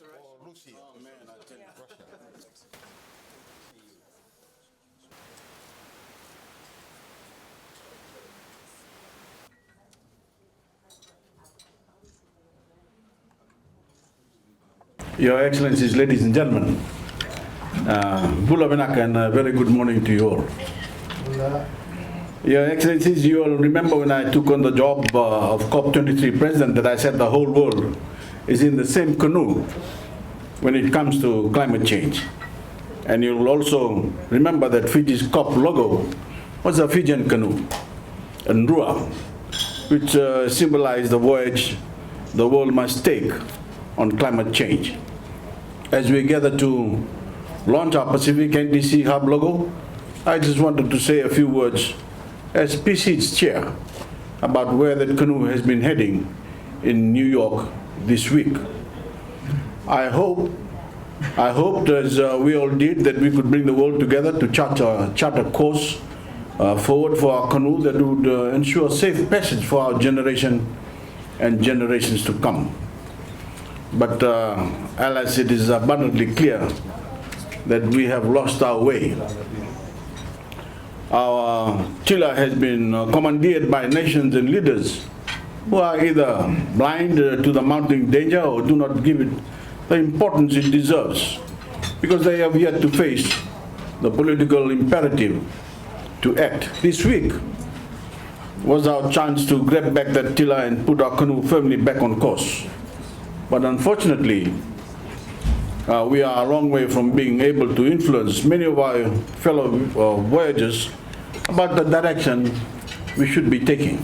or Lucy. Oh man, I tell you. Russia. Your Excellencies, ladies and gentlemen, Bula Benak and a very good morning to you all. Your Excellencies, you all remember when I took on the job of COP23 President that I said the whole world is in the same canoe when it comes to climate change. And you'll also remember that Fiji's COP logo was a Fijian canoe, and Rua, which symbolized the voyage the world must take on climate change. As we gather to launch our Pacific NDC Hub logo, I just wanted to say a few words as PSIDs chair about where that canoe has been heading in New York this week. I hoped, as we all did, that we could bring the world together to chart a course forward for our canoe that would ensure safe passage for our generation and generations to come. But alas, it is abundantly clear that we have lost our way. Our tiller has been commandeered by nations and leaders who are either blind to the mounting danger or do not give it the importance it deserves, because they have yet to face the political imperative to act. This week was our chance to grab back that tiller and put our canoe firmly back on course. But unfortunately, we are a long way from being able to influence many of our fellow voyagers about the direction we should be taking.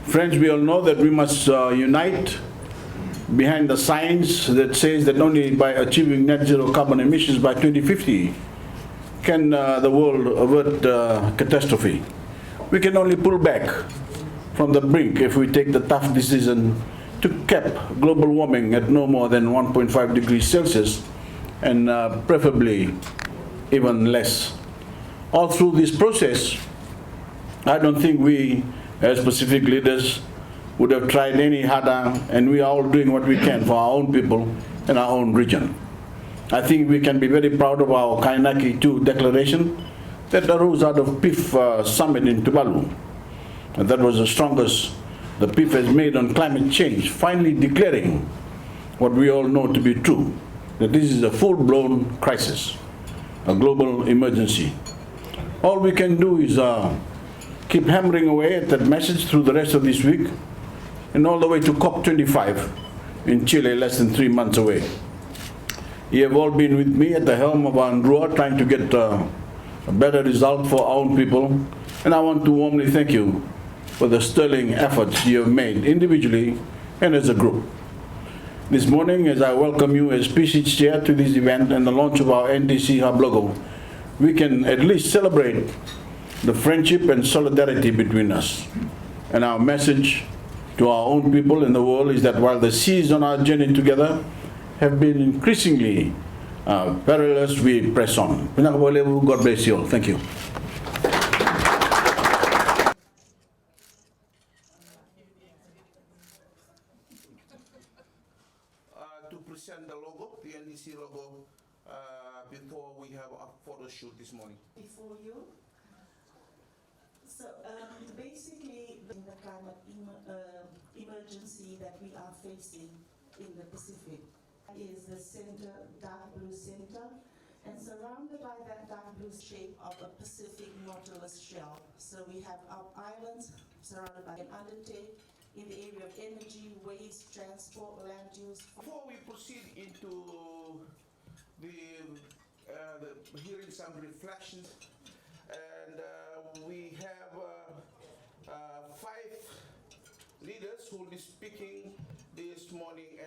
Friends, we all know that we must unite behind the science that says that only by achieving net zero carbon emissions by 2050 can the world avert catastrophe. We can only pull back from the brink if we take the tough decision to cap global warming at no more than 1.5 degrees Celsius and preferably even less. All through this process, I don't think we as Pacific leaders would have tried any harder, and we are all doing what we can for our own people and our own region. I think we can be very proud of our Kainaki II Declaration that arose out of PIF summit in Tuvalu. And that was the strongest the PIF has made on climate change, finally declaring what we all know to be true, that this is a full-blown crisis, a global emergency. All we can do is keep hammering away at that message through the rest of this week and all the way to COP25 in Chile, less than 3 months away. You have all been with me at the helm of Andrua trying to get a better result for our own people, and I want to warmly thank you for the sterling efforts you have made individually and as a group. This morning, as I welcome you as PSIDs chair to this event and the launch of our NDC Hub logo, we can at least celebrate the friendship and solidarity between us. And our message to our own people in the world is that while the seas on our journey together have been increasingly perilous, we press on. God bless you all. Thank you. To present the logo, the NDC logo, before we have a photo shoot this morning. Before you. So basically, the climate emergency that we are facing in the Pacific is the center, dark blue center, and surrounded by that dark blue shape of a Pacific waterless shelf. So we have our islands surrounded by an undertake in the area of energy, waste, transport, land use. Before we proceed into the hearing some reflections, and we have 5 leaders who will be speaking this morning.